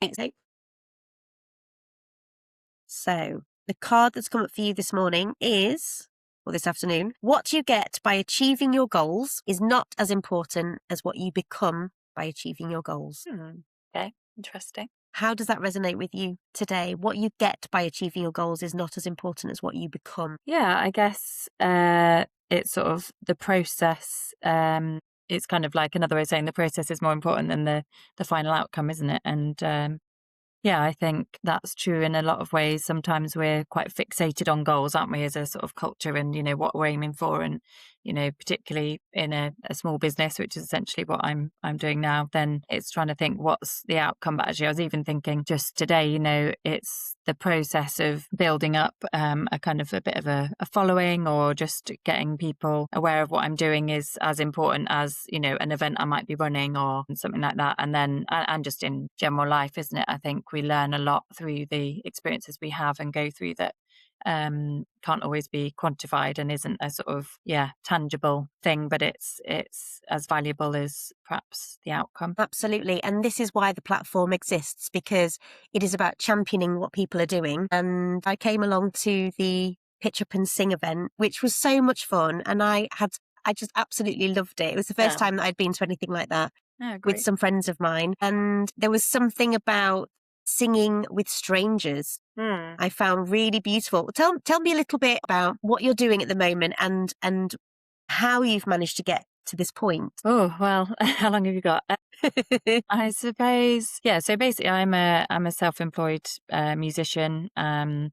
Okay. So the card that's come up for you this morning is, or this afternoon, what you get by achieving your goals is not as important as what you become by achieving your goals. Okay, interesting. How does that resonate with you today? What you get by achieving your goals is not as important as what you become. Yeah, I guess it's sort of the process. It's kind of like another way of saying the process is more important than the final outcome, isn't it? And yeah, I think that's true in a lot of ways. Sometimes we're quite fixated on goals, aren't we, as a sort of culture and, what we're aiming for. And, particularly in a small business, which is essentially what I'm doing now, then it's trying to think what's the outcome. But actually, I was even thinking just today, it's the process of building up a kind of a bit of a following, or just getting people aware of what I'm doing is as important as, an event I might be running or something like that. And then, and just in general life, isn't it? I think we learn a lot through the experiences we have and go through that can't always be quantified and isn't a sort of tangible thing, but it's as valuable as perhaps the outcome. Absolutely. And this is why the platform exists, because it is about championing what people are doing. And I came along to the Pitch Up and Sing event, which was so much fun. And I just absolutely loved it. It was the first time that I'd been to anything like that with some friends of mine. And there was something about singing with strangers I found really beautiful. Tell me a little bit about what you're doing at the moment and how you've managed to get to this point. Oh, well, how long have you got? I suppose, yeah. So basically, I'm a self-employed musician, and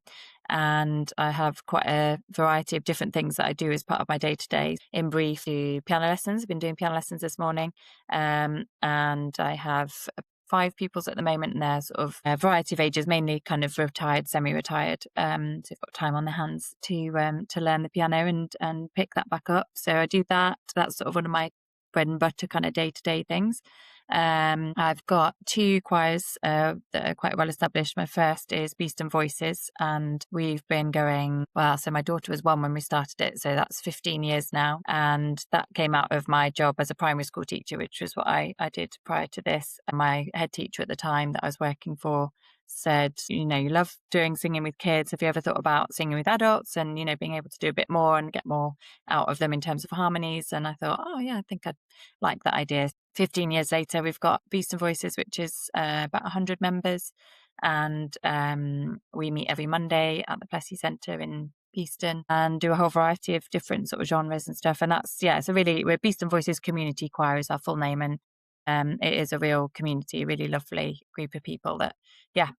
I have quite a variety of different things that I do as part of my day-to-day. In brief, do piano lessons. I've been doing piano lessons this morning, and I have 5 pupils at the moment, and they're sort of a variety of ages, mainly kind of retired, semi-retired. So I've got time on their hands to learn the piano and pick that back up. So I do that. That's sort of one of my bread and butter kind of day-to-day things. I've got 2 choirs that are quite well established. My first is Beeston Voices, and we've been going, well, so my daughter was 1 when we started it, so that's 15 years now. And that came out of my job as a primary school teacher, which was what I did prior to this. And my head teacher at the time that I was working for said, you love doing singing with kids. Have you ever thought about singing with adults and, being able to do a bit more and get more out of them in terms of harmonies? And I thought, oh yeah, I think I'd like that idea. 15 years later, we've got Beeston Voices, which is about 100 members. And we meet every Monday at the Plessy Centre in Beeston and do a whole variety of different sort of genres and stuff. And that's, we're Beeston Voices Community Choir is our full name. And it is a real community, a really lovely group of people that,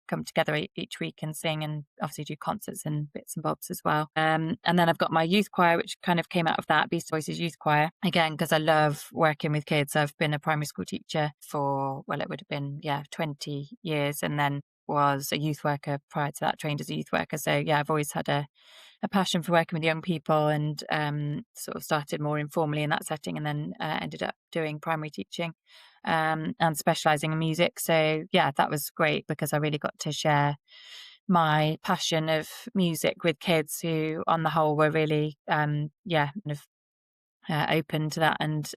come together each week and sing, and obviously do concerts and bits and bobs as well. And then I've got my youth choir, which kind of came out of that, Beast Voices Youth Choir, again, because I love working with kids. I've been a primary school teacher for, well, it would have been, 20 years, and then was a youth worker prior to that, trained as a youth worker. So I've always had a passion for working with young people, and sort of started more informally in that setting, and then ended up doing primary teaching and specialising in music. So that was great because I really got to share my passion of music with kids who on the whole were really kind of open to that and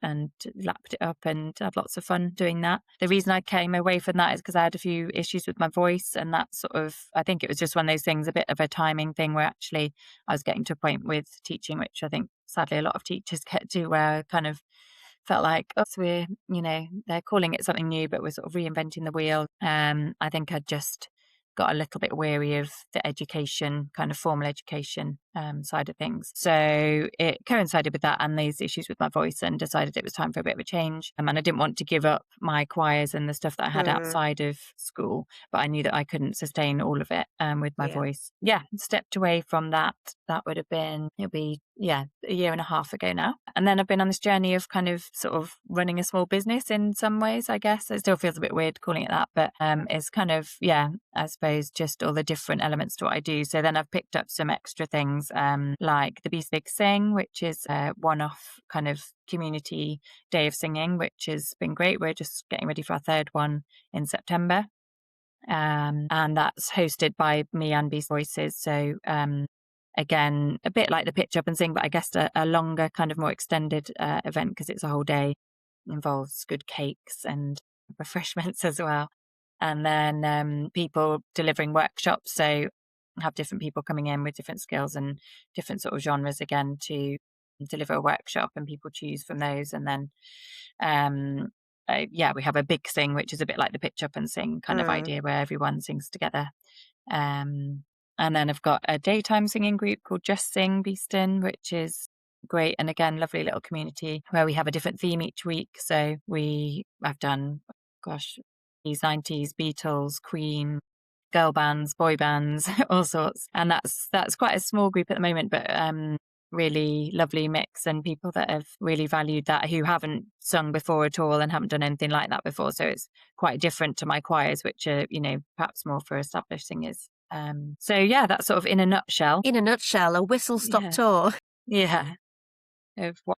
lapped it up and had lots of fun doing that. The reason I came away from that is because I had a few issues with my voice, and that sort of, I think it was just one of those things, a bit of a timing thing, where actually I was getting to a point with teaching, which I think sadly a lot of teachers get to, where I kind of felt like, oh, so we're, they're calling it something new, but we're sort of reinventing the wheel. I think I'd just got a little bit weary of the education, kind of formal education side of things. So it coincided with that and these issues with my voice, and decided it was time for a bit of a change. And I didn't want to give up my choirs and the stuff that I had outside of school, but I knew that I couldn't sustain all of it with my voice. Stepped away from that. That would have been, it'll be, a year and a half ago now. And then I've been on this journey of kind of sort of running a small business in some ways, I guess. It still feels a bit weird calling it that, but it's kind of, I suppose, just all the different elements to what I do. So then I've picked up some extra things like the Beast Big Sing, which is a one-off kind of community day of singing, which has been great. We're just getting ready for our 3rd one in September. And that's hosted by me and Beast Voices. So again, a bit like the Pitch Up and Sing, but I guess a longer, kind of more extended event, because it's a whole day. It involves good cakes and refreshments as well. and then people delivering workshops. So have different people coming in with different skills and different sort of genres again to deliver a workshop, and people choose from those. And then um yeah, we have a big thing which is a bit like the pitch up and sing kind of Mm. idea where everyone sings together. um and then I've got a daytime singing group called Just Sing Beeston, which is great, and again, lovely little community where we have a different theme each week. So I've done, gosh, these 90s, Beatles, Queen, girl bands, boy bands, all sorts. And that's quite a small group at the moment, but really lovely mix, and people that have really valued that, who haven't sung before at all and haven't done anything like that before. So it's quite different to my choirs, which are, perhaps more for established singers. So yeah, that's sort of in a nutshell. In a nutshell, a whistle-stop Yeah. tour. Yeah. Of what?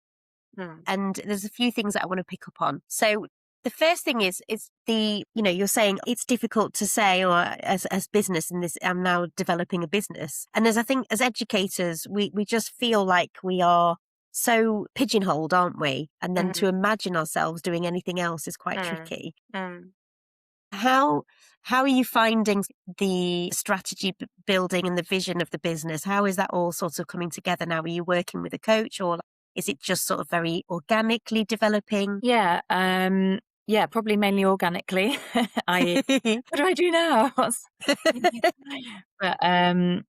And there's a few things that I want to pick up on. So the first thing is you're saying it's difficult to say, or as business in this, I'm now developing a business. And I think as educators, we just feel like we are so pigeonholed, aren't we? And then to imagine ourselves doing anything else is quite tricky. How are you finding the strategy building and the vision of the business? How is that all sort of coming together now? Are you working with a coach, or is it just sort of very organically developing? Yeah. Yeah, probably mainly organically. I What do I do now? But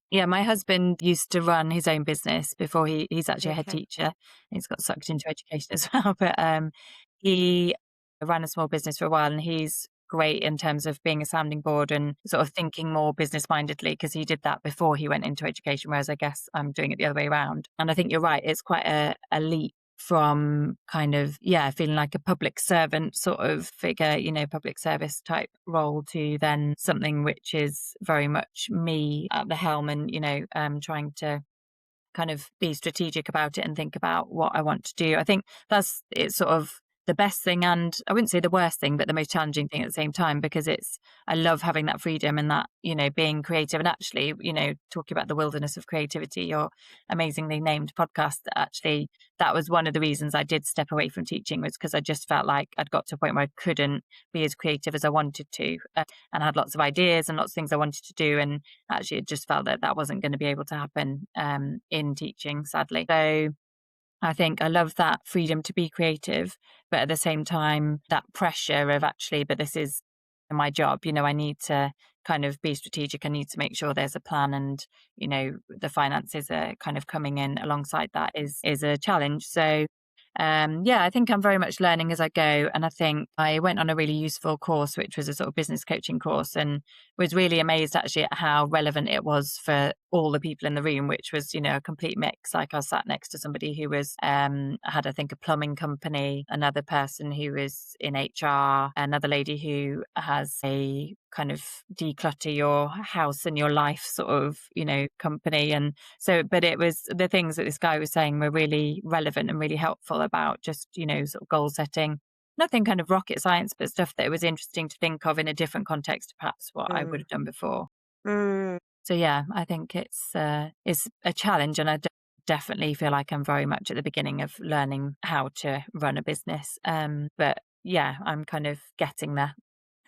yeah, my husband used to run his own business before he's actually a head Okay. teacher. He's got sucked into education as well. But he ran a small business for a while, and he's great in terms of being a sounding board and sort of thinking more business mindedly, because he did that before he went into education, whereas I guess I'm doing it the other way around. And I think you're right, it's quite a leap from kind of, yeah, feeling like a public servant sort of figure, public service type role, to then something which is very much me at the helm, and, trying to kind of be strategic about it and think about what I want to do. I think it's sort of the best thing, and I wouldn't say the worst thing, but the most challenging thing at the same time, because I love having that freedom and that, being creative. And actually, talking about the wilderness of creativity, your amazingly named podcast, actually, that was one of the reasons I did step away from teaching, was because I just felt like I'd got to a point where I couldn't be as creative as I wanted to, and had lots of ideas and lots of things I wanted to do. And actually, it just felt that wasn't going to be able to happen in teaching, sadly. So I think I love that freedom to be creative, but at the same time, that pressure of actually, but this is my job, I need to kind of be strategic. I need to make sure there's a plan, and, the finances are kind of coming in alongside that is a challenge. So yeah, I think I'm very much learning as I go. And I think I went on a really useful course, which was a sort of business coaching course, and was really amazed actually at how relevant it was for all the people in the room, which was, a complete mix. Like, I was sat next to somebody who was, had, I think, a plumbing company, another person who was in HR, another lady who has a kind of declutter your house and your life sort of, company. And so, but it was, the things that this guy was saying were really relevant and really helpful about just, sort of goal setting. Nothing kind of rocket science, but stuff that it was interesting to think of in a different context to perhaps what I would have done before. Mm. So yeah, I think it's a challenge, and I definitely feel like I'm very much at the beginning of learning how to run a business. But yeah, I'm kind of getting there,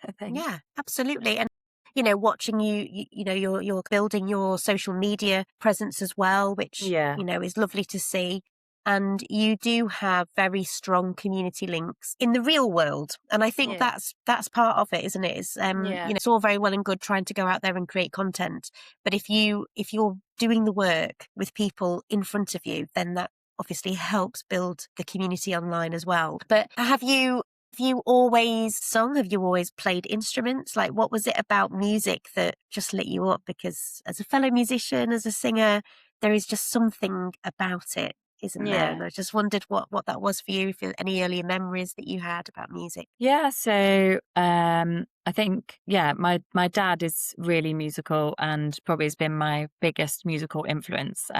I think. Yeah, absolutely. And watching you're building your social media presence as well, which Yeah. is lovely to see. And you do have very strong community links in the real world, and I think Yeah. that's part of it, isn't it? It's Yeah. it's all very well and good trying to go out there and create content, but if you're doing the work with people in front of you, then that obviously helps build the community online as well. But have you always sung? Have you always played instruments? Like, what was it about music that just lit you up? Because as a fellow musician, as a singer, there is just something about it, isn't there? And Yeah. I just wondered what that was for you, if any earlier memories that you had about music. Yeah, so I think, yeah, my dad is really musical, and probably has been my biggest musical influence.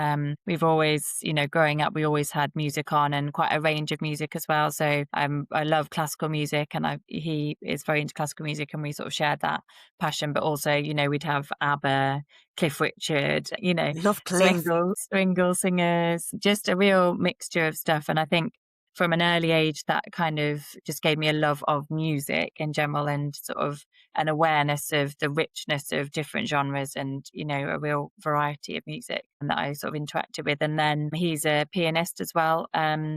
We've always, growing up, we always had music on, and quite a range of music as well. So I love classical music, and he is very into classical music, and we sort of shared that passion. But also, we'd have ABBA, Cliff Richard, Love Cliff. swingle singers, just a real mixture of stuff. And I think from an early age, that kind of just gave me a love of music in general, and sort of an awareness of the richness of different genres, and, you know, a real variety of music, and that I sort of interacted with. And then he's a pianist as well.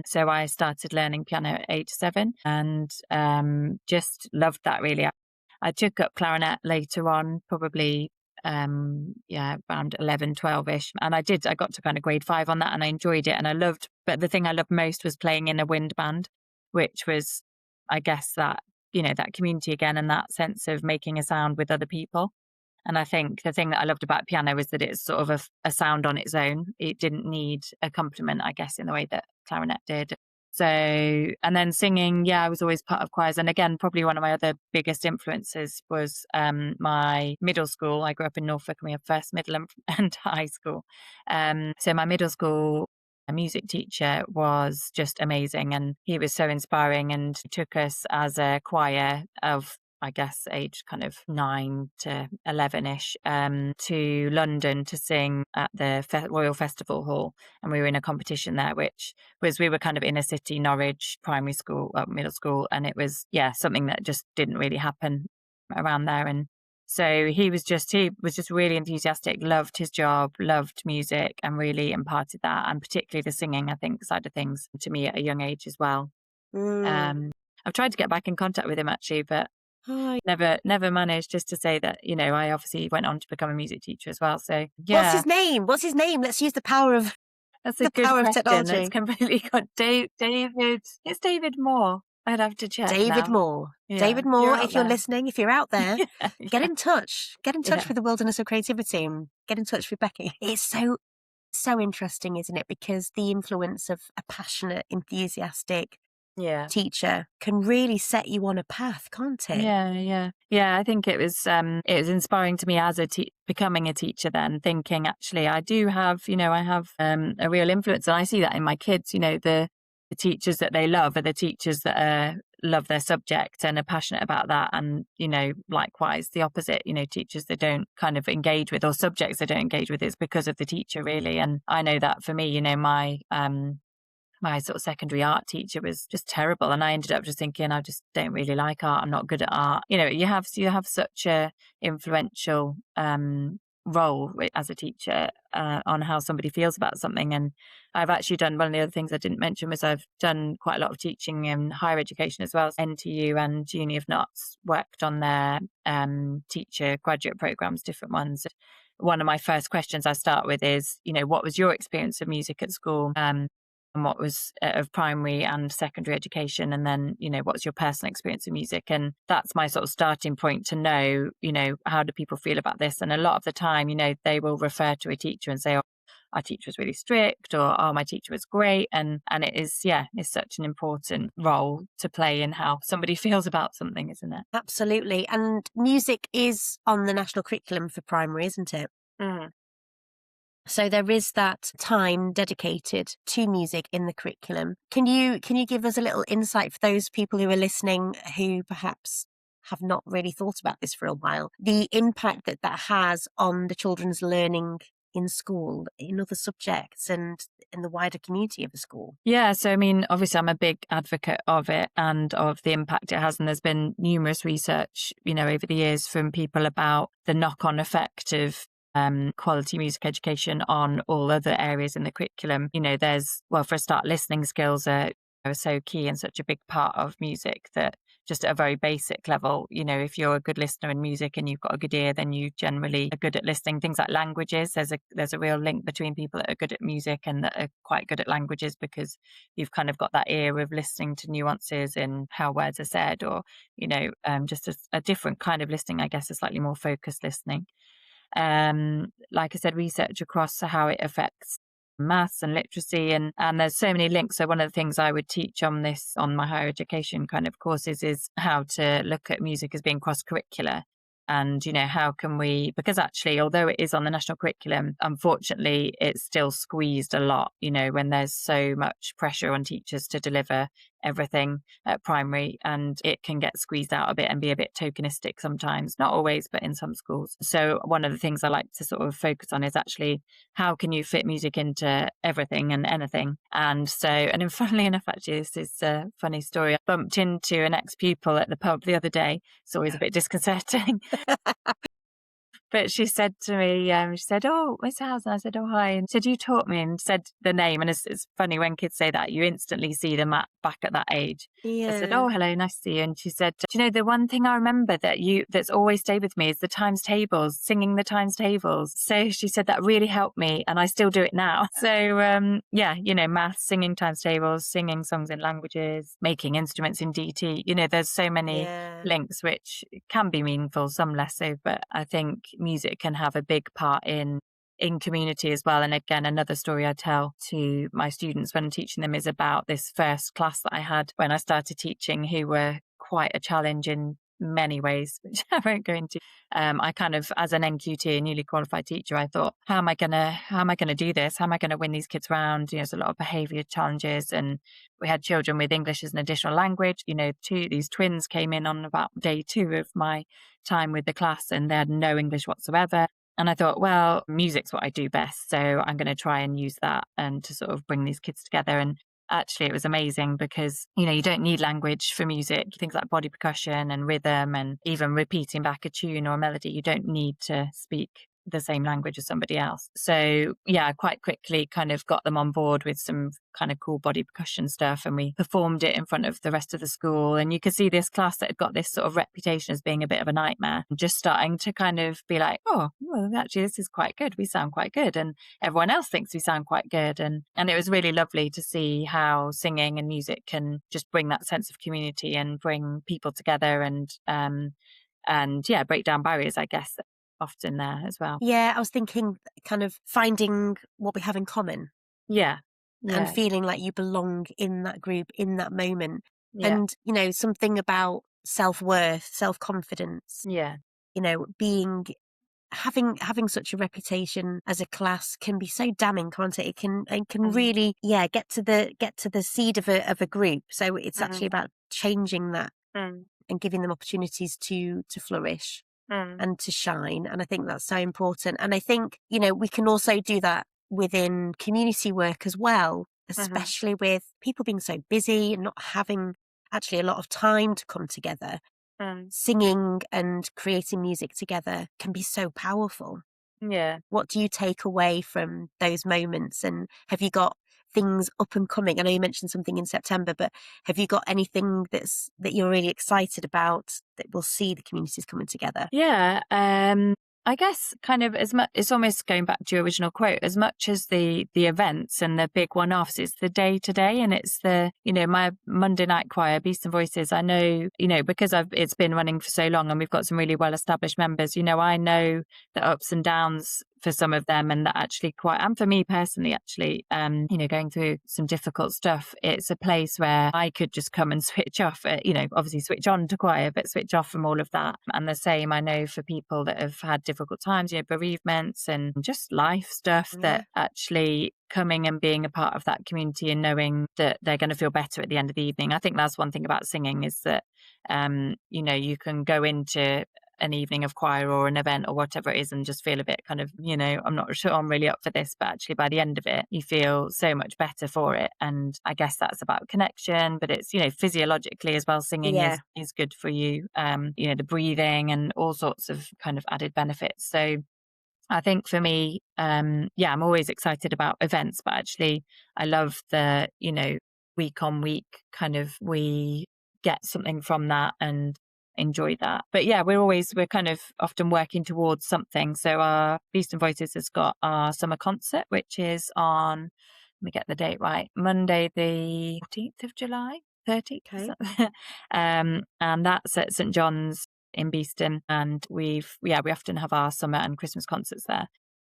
So I started learning piano at age 7, and just loved that really. I took up clarinet later on, probably around 11, 12-ish. And I got to kind of grade 5 on that, and I enjoyed it and I loved, but the thing I loved most was playing in a wind band, which was, I guess, that, you know, that community again, and that sense of making a sound with other people. And I think the thing that I loved about piano was that it's sort of a sound on its own. It didn't need accompaniment, I guess, in the way that clarinet did. So, and then singing, yeah, I was always part of choirs. And again, probably one of my other biggest influences was my middle school. I grew up in Norfolk, and we have first, middle, and high school. So my middle school music teacher was just amazing, and he was so inspiring, and took us as a choir of, I guess, age kind of 9 to 11-ish, to London to sing at the Royal Festival Hall. And we were in a competition there, which was, we were kind of inner city Norwich primary school, middle school. And it was, something that just didn't really happen around there. And so he was just really enthusiastic, loved his job, loved music, and really imparted that. And particularly the singing, I think, side of things to me at a young age as well. I've tried to get back in contact with him actually, but never managed. Just to say that, you know, I obviously went on to become a music teacher as well. So What's his name? Let's use the power of that's a the good power question. of technology. It's completely got David. It's David Moore. I'd have to check. David now. Moore. Yeah, David Moore, if you're there. listening, if you're out there, get in touch. Get in touch Yeah. with the Wilderness of Creativity and get in touch with Becky. It's so interesting, isn't it? Because the influence of a passionate, enthusiastic teacher can really set you on a path, can't it? Yeah. I think it was inspiring to me as becoming a teacher. Then thinking, actually, I do have, you know, I have a real influence, and I see that in my kids. You know, the teachers that they love are the teachers that love their subject and are passionate about that. And, you know, likewise, the opposite, you know, teachers that don't kind of engage with, or subjects they don't engage with, is because of the teacher, really. And I know that for me, you know, my sort of secondary art teacher was just terrible, and I ended up just thinking, I just don't really like art. I'm not good at art. You know, you have such a influential role as a teacher on how somebody feels about something. And I've actually done, one of the other things I didn't mention was I've done quite a lot of teaching in higher education as well. NTU and Uni of Notts worked on their teacher graduate programs, different ones. One of my first questions I start with is, you know, what was your experience of music at school? And what was of primary and secondary education, and then, you know, what's your personal experience of music? And that's my sort of starting point to know, you know, how do people feel about this? And a lot of the time, you know, they will refer to a teacher and say, oh, our teacher was really strict, or oh, my teacher was great. And it is, it's such an important role to play in how somebody feels about something, isn't it? Absolutely. And music is on the national curriculum for primary, isn't it? So there is that time dedicated to music in the curriculum. Can you give us a little insight for those people who are listening who perhaps have not really thought about this for a while, the impact that has on the children's learning in school, in other subjects, and in the wider community of the school? Yeah, so I mean, obviously I'm a big advocate of it and of the impact it has. And there's been numerous research, you know, over the years from people about the knock-on effect of quality music education on all other areas in the curriculum. You know, for a start, listening skills are so key and such a big part of music that just at a very basic level, you know, if you're a good listener in music and you've got a good ear, then you generally are good at listening. Things like languages, there's a real link between people that are good at music and that are quite good at languages, because you've kind of got that ear of listening to nuances in how words are said, or, you know, just a different kind of listening, I guess, a slightly more focused listening. Like I said, research across how it affects maths and literacy, and there's so many links. So one of the things I would teach on my higher education kind of courses is how to look at music as being cross-curricular. And, how can we, because actually, although it is on the national curriculum, unfortunately, it's still squeezed a lot, when there's so much pressure on teachers to deliver everything at primary, and it can get squeezed out a bit and be a bit tokenistic sometimes, not always, but in some schools. So one of the things I like to sort of focus on is actually how can you fit music into everything and anything. And so, and then funnily enough, actually, this is a funny story. I bumped into an ex-pupil at the pub the other day. It's always a bit disconcerting. But she said to me, she said, "Oh, Miss Housen." I said, "Oh, hi." And she said, "You taught me," and said the name. And it's funny when kids say that, you instantly see them back at that age. I said, Yeah. "Oh, hello, nice to see you." And she said, "Do you know, the one thing I remember that's always stayed with me is the times tables, singing the times tables." So she said that really helped me, and I still do it now. So yeah, maths, singing times tables, singing songs in languages, making instruments in DT. There's so many Yeah. links which can be meaningful, some less so, but I think music can have a big part in community as well. And again, another story I tell to my students when I'm teaching them is about this first class that I had when I started teaching, who were quite a challenge in many ways, which I won't go into. I kind of, as an NQT, a newly qualified teacher, I thought, how am I gonna do this? How am I gonna win these kids round? There's a lot of behaviour challenges, and we had children with English as an additional language. These twins came in on about day 2 of my time with the class, and they had no English whatsoever. And I thought, well, music's what I do best, so I'm going to try and use that and to sort of bring these kids together. And actually, it was amazing because, you don't need language for music. Things like body percussion and rhythm and even repeating back a tune or a melody, you don't need to speak the same language as somebody else. So yeah, I quite quickly kind of got them on board with some kind of cool body percussion stuff, and we performed it in front of the rest of the school. And you could see this class that had got this sort of reputation as being a bit of a nightmare, just starting to kind of be like, oh, well, actually, this is quite good. We sound quite good. And everyone else thinks we sound quite good. And it was really lovely to see how singing and music can just bring that sense of community and bring people together and yeah, break down barriers, I guess, often there as well. Yeah, I was thinking kind of finding what we have in common Yeah. and Yeah. feeling like you belong in that group, in that moment. Yeah. And, something about self-worth, self-confidence, Yeah. being having such a reputation as a class can be so damning, can't it? It can Mm. really, get to the seed of a group. So it's Mm. actually about changing that Mm. and giving them opportunities to flourish Mm. and to shine. And I think that's so important. And I think, we can also do that within community work as well, Mhm. especially with people being so busy and not having actually a lot of time to come together. Mm. Singing and creating music together can be so powerful. Yeah. What do you take away from those moments? And have you got things up and coming? I know you mentioned something in September, but have you got anything that you're really excited about that will see the communities coming together? Yeah. I guess kind of as much, it's almost going back to your original quote, as much as the events and the big one-offs, it's the day to day, and it's the, my Monday night choir, Beast and Voices. I know, because it's been running for so long and we've got some really well-established members, I know the ups and downs for some of them, and that actually and for me personally, actually, going through some difficult stuff, it's a place where I could just come and switch off, obviously switch on to choir, but switch off from all of that. And the same, I know for people that have had difficult times, bereavements and just life stuff, Yeah. that actually coming and being a part of that community and knowing that they're going to feel better at the end of the evening. I think that's one thing about singing, is that, you can go into an evening of choir or an event or whatever it is and just feel a bit kind of, I'm not sure I'm really up for this, but actually by the end of it, you feel so much better for it. And I guess that's about connection, but it's, physiologically as well, singing Yeah. is good for you, the breathing and all sorts of kind of added benefits. So I think for me, I'm always excited about events, but actually I love the, week on week kind of, we get something from that and enjoy that. But yeah, we're kind of often working towards something. So our Beast and Voices has got our summer concert, which is on, let me get the date right, Monday the 14th of July, 30th. Okay. And that's at St John's in Beeston, and we often have our summer and Christmas concerts there.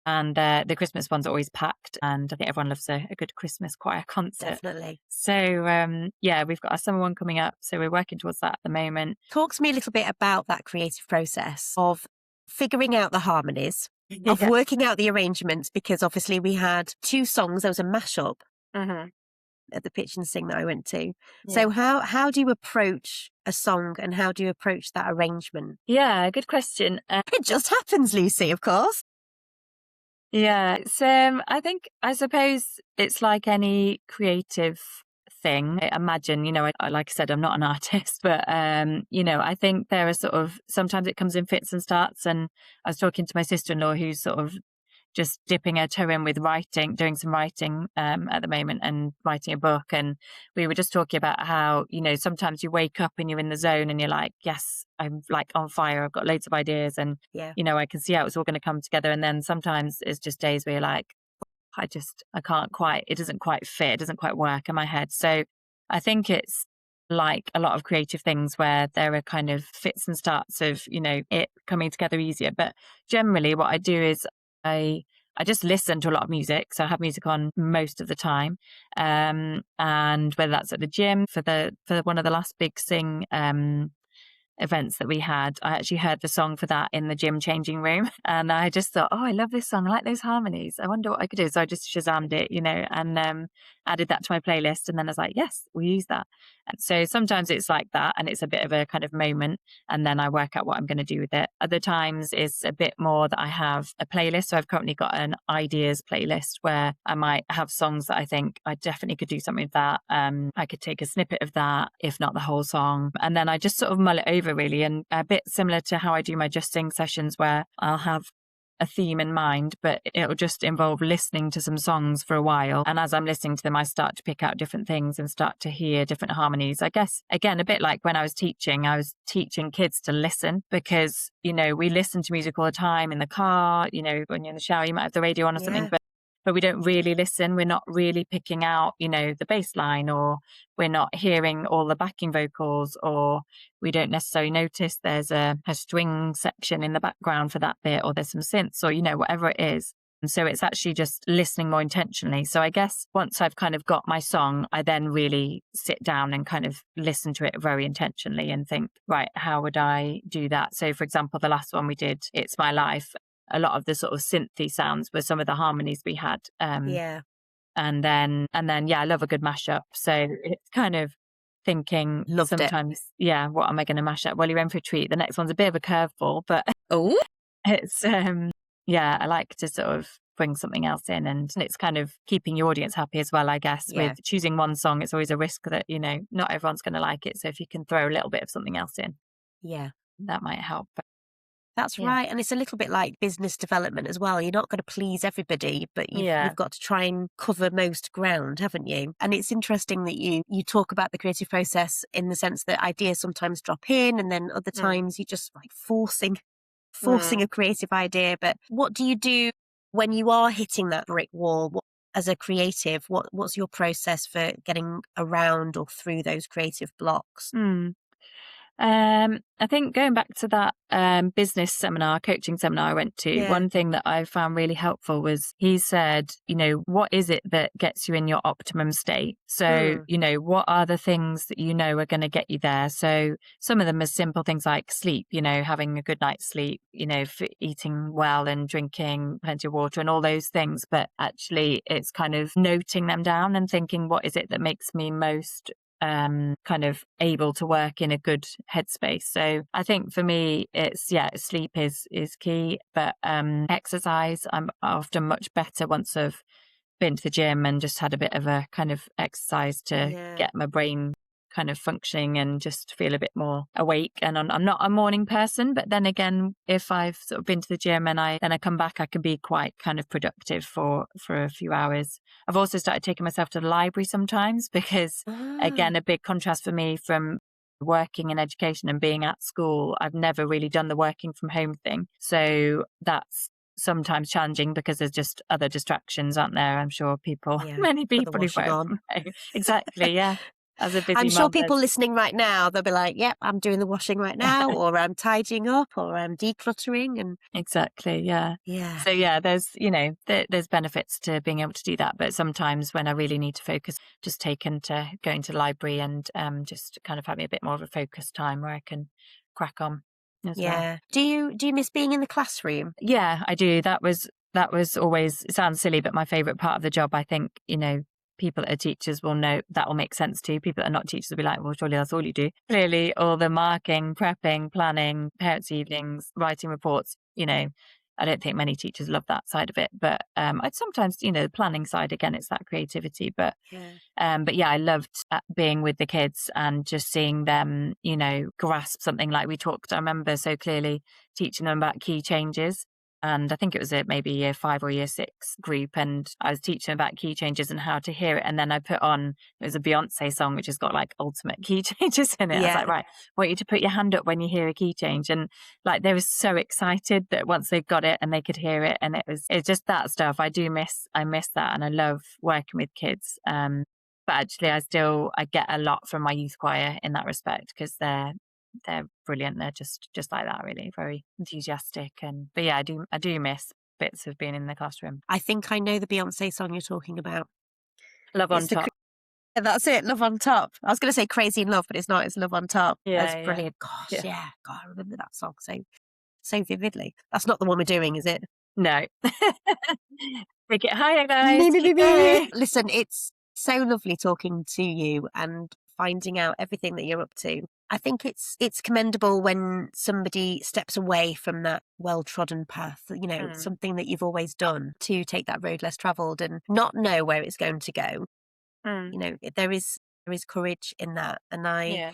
And the Christmas ones are always packed, and I think everyone loves a good Christmas choir concert. Definitely. So yeah, we've got our summer one coming up, so we're working towards that at the moment. Talk to me a little bit about that creative process of figuring out the harmonies, of Yeah. working out the arrangements, because obviously we had 2 songs. There was a mashup Mhm. at the Pitch and Sing that I went to. Yeah. So how do you approach a song, and how do you approach that arrangement? Yeah, good question. It just happens, Lucy, of course. Yeah, it's, I suppose it's like any creative thing. I imagine, like I said, I'm not an artist, but, I think there are sort of, sometimes it comes in fits and starts. And I was talking to my sister-in-law who's sort of just dipping her toe in with writing, doing some writing at the moment and writing a book. And we were just talking about how, sometimes you wake up and you're in the zone and you're like, yes, I'm like on fire. I've got loads of ideas and, Yeah. I can see how it's all going to come together. And then sometimes it's just days where you're like, I can't quite, it doesn't quite fit. It doesn't quite work in my head. So I think it's like a lot of creative things where there are kind of fits and starts of, it coming together easier. But generally what I do is I just listen to a lot of music. So I have music on most of the time. And whether that's at the gym for one of the last big sing events that we had, I actually heard the song for that in the gym changing room. And I just thought, oh, I love this song. I like those harmonies. I wonder what I could do. So I just Shazammed it, and added that to my playlist. And then I was like, yes, we'll use that. And so sometimes it's like that and it's a bit of a kind of moment. And then I work out what I'm going to do with it. Other times it's a bit more that I have a playlist. So I've currently got an ideas playlist where I might have songs that I think I definitely could do something with that. I could take a snippet of that, if not the whole song. And then I just sort of mull it over really. And a bit similar to how I do my Just Sing sessions where I'll have a theme in mind, but it'll just involve listening to some songs for a while. And as I'm listening to them, I start to pick out different things and start to hear different harmonies. I guess, again, a bit like when I was teaching kids to listen because, we listen to music all the time in the car, when you're in the shower, you might have the radio on or something, but we don't really listen. We're not really picking out, the bass line, or we're not hearing all the backing vocals, or we don't necessarily notice there's a string section in the background for that bit, or there's some synths, or, whatever it is. And so it's actually just listening more intentionally. So I guess once I've kind of got my song, I then really sit down and kind of listen to it very intentionally and think, right, how would I do that? So for example, the last one we did, It's My Life, a lot of the sort of synthy sounds were some of the harmonies we had. Yeah. And then, yeah, I love a good mashup. So it's kind of thinking Loved it. sometimes, yeah, what am I going to mash up? Well, you're in for a treat. The next one's a bit of a curveball, but Oh, it's, yeah, I like to sort of bring something else in, and it's kind of keeping your audience happy as well, I guess. Yeah. With choosing one song, it's always a risk that, not everyone's going to like it. So if you can throw a little bit of something else in, yeah. that might help. But That's yeah. right. And it's a little bit like business development as well. You're not going to please everybody, but you've got to try and cover most ground, haven't you? And it's interesting that you talk about the creative process in the sense that ideas sometimes drop in, and then other times you just like forcing a creative idea. But what do you do when you are hitting that brick wall? As a creative, what's your process for getting around or through those creative blocks? I think going back to that business seminar, coaching seminar I went to, one thing that I found really helpful was he said, what is it that gets you in your optimum state? So, what are the things that are going to get you there? So some of them are simple things like sleep, having a good night's sleep, eating well and drinking plenty of water and all those things. But actually it's kind of noting them down and thinking, what is it that makes me most kind of able to work in a good headspace. So I think for me, it's sleep is key, but exercise, I'm often much better once I've been to the gym and just had a bit of a kind of exercise to get my brain kind of functioning and just feel a bit more awake. And I'm not a morning person, but then again, if I've sort of been to the gym and I come back, I can be quite kind of productive for a few hours. I've also started taking myself to the library sometimes because, again, a big contrast for me from working in education and being at school. I've never really done the working from home thing. So that's sometimes challenging because there's just other distractions, aren't there? I'm sure many people who work from home. Exactly, yeah. as a busy I'm sure mum, people listening right now, they'll be like, yep, I'm doing the washing right now, or I'm tidying up, or I'm decluttering. And exactly, yeah. yeah, So yeah, there's, there's benefits to being able to do that, but sometimes when I really need to focus, just taken to going to the library and just kind of having a bit more of a focused time where I can crack on as well. yeah. Do you miss being in the classroom? Yeah, I do. That was always, it sounds silly, but my favorite part of the job. I think, people that are teachers will know that will make sense to. People that are not teachers will be like, well, surely that's all you do. Clearly, all the marking, prepping, planning, parents' evenings, writing reports, I don't think many teachers love that side of it. But I'd sometimes, the planning side, again, it's that creativity. Yeah. But yeah, I loved being with the kids and just seeing them, grasp something like we talked. I remember so clearly teaching them about key changes. And I think it was maybe year 5 or year 6 group. And I was teaching them about key changes and how to hear it. And then I put on, it was a Beyonce song, which has got like ultimate key changes in it. I was Yeah. like, right, I want you to put your hand up when you hear a key change. And like, they were so excited that once they got it and they could hear it. And it's just that stuff. I miss that. And I love working with kids. But actually, I get a lot from my youth choir in that respect because they're brilliant. They're just like that, really, very enthusiastic. But yeah, I do miss bits of being in the classroom. I think I know the Beyonce song you're talking about. Love on It's the top. That's it, Love on Top. I was going to say Crazy in Love, but it's not. It's Love on Top. That's Yeah, yeah, brilliant. Gosh, yeah. yeah. God, I remember that song so vividly. That's not the one we're doing, is it? No, take it higher, Me, guys. me, me, Keep me. going. Listen, it's so lovely talking to you and finding out everything that you're up to. I think it's commendable when somebody steps away from that well-trodden path, Mm, something that you've always done, to take that road less traveled and not know where it's going to go. mm, There is courage in that. And yeah.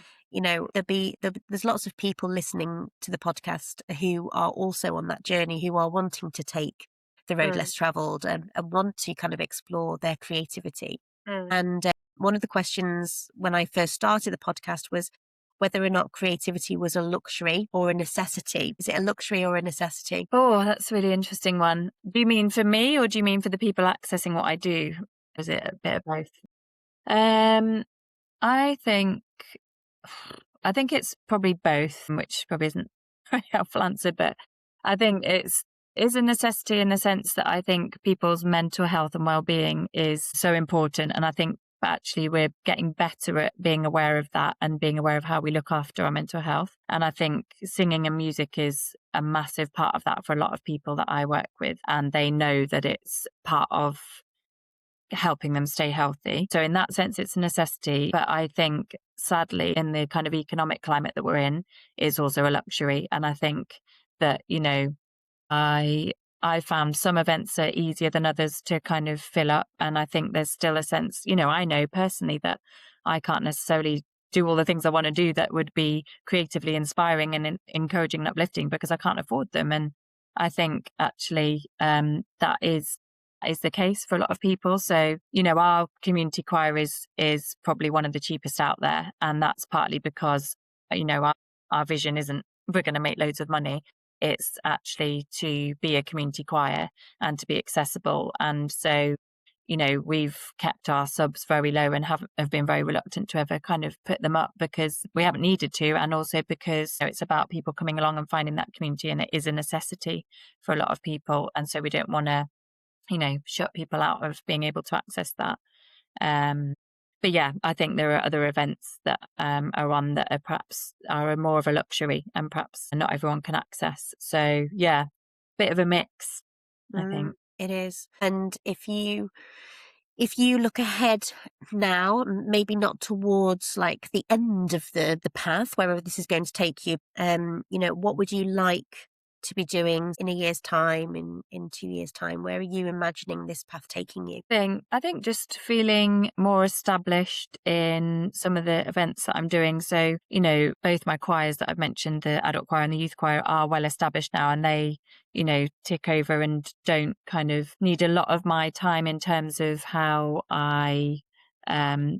there's lots of people listening to the podcast who are also on that journey, who are wanting to take the road Mm, less traveled and want to kind of explore their creativity. mm. And one of the questions when I first started the podcast was whether or not creativity was a luxury or a necessity. Is it a luxury or a necessity? Oh, that's a really interesting one. Do you mean for me or do you mean for the people accessing what I do? Is it a bit of both? Um, I think I think it's probably both, which probably isn't a very helpful answer, but I think is a necessity in the sense that I think people's mental health and well-being is so important. And I think actually we're getting better at being aware of that and being aware of how we look after our mental health. And I think singing and music is a massive part of that for a lot of people that I work with. And they know that it's part of helping them stay healthy. So in that sense, it's a necessity. But I think sadly, in the kind of economic climate that we're in, is also a luxury. And I think that, I found some events are easier than others to kind of fill up. And I think there's still a sense, I know personally that I can't necessarily do all the things I want to do that would be creatively inspiring and encouraging and uplifting because I can't afford them. And I think actually that is the case for a lot of people. So, our community choir is probably one of the cheapest out there. And that's partly because, our vision isn't we're going to make loads of money. It's actually to be a community choir and to be accessible. And so, we've kept our subs very low and have been very reluctant to ever kind of put them up because we haven't needed to. And also because it's about people coming along and finding that community. And it is a necessity for a lot of people. And so we don't want to shut people out of being able to access that. But yeah, I think there are other events that are on that are perhaps are more of a luxury and perhaps not everyone can access. So yeah, bit of a mix, I think. It is. And if you look ahead now, maybe not towards like the end of the path, wherever this is going to take you, what would you like to be doing in a year's time, in 2 years' time? Where are you imagining this path taking you? I think just feeling more established in some of the events that I'm doing. So, both my choirs that I've mentioned, the adult choir and the youth choir, are well established now and they, tick over and don't kind of need a lot of my time in terms of how I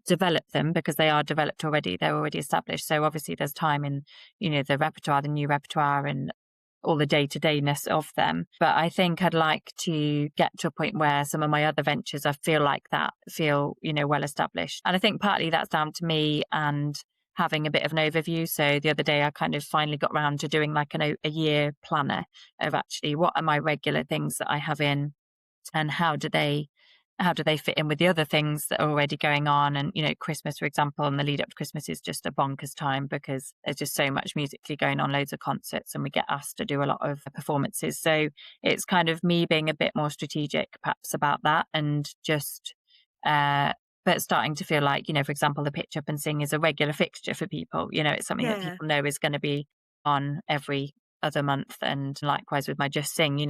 develop them because they are developed already. They're already established. So obviously there's time in, the repertoire, the new repertoire and all the day-to-dayness of them. But I think I'd like to get to a point where some of my other ventures, I feel like that, feel, well established. And I think partly that's down to me and having a bit of an overview. So the other day I kind of finally got around to doing like a year planner of actually what are my regular things that I have in, and how do they fit in with the other things that are already going on. And Christmas, for example, and the lead up to Christmas is just a bonkers time because there's just so much musically going on, loads of concerts, and we get asked to do a lot of performances. So it's kind of me being a bit more strategic perhaps about that, and just but starting to feel like, for example, the Pitch Up and Sing is a regular fixture for people. It's something that Yeah. people know is going to be on every other month. And likewise with my Just Sing,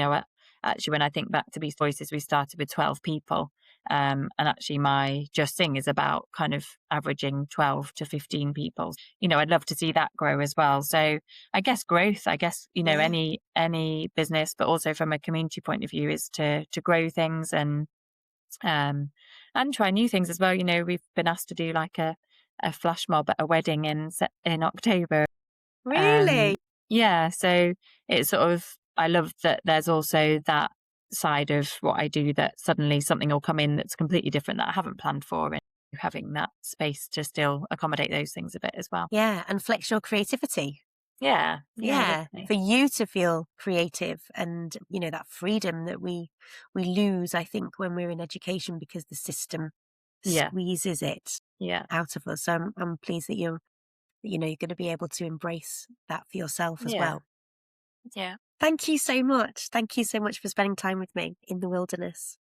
actually, when I think back to Beast Voices, we started with 12 people. And actually my Just Sing is about kind of averaging 12 to 15 people. I'd love to see that grow as well. So I guess growth, any business, but also from a community point of view, is to grow things and try new things as well. We've been asked to do like a flash mob at a wedding in October. Really? Yeah. So it's sort of, I love that there's also that side of what I do, that suddenly something will come in that's completely different that I haven't planned for, and having that space to still accommodate those things a bit as well. Yeah, and flex your creativity. Yeah. Yeah, Definitely. for you to feel creative and, that freedom that we lose, I think, when we're in education because the system Yeah. squeezes it Yeah. out of us. So I'm pleased that you're going to be able to embrace that for yourself as Yeah. well. Yeah. Thank you so much. Thank you so much for spending time with me in the wilderness.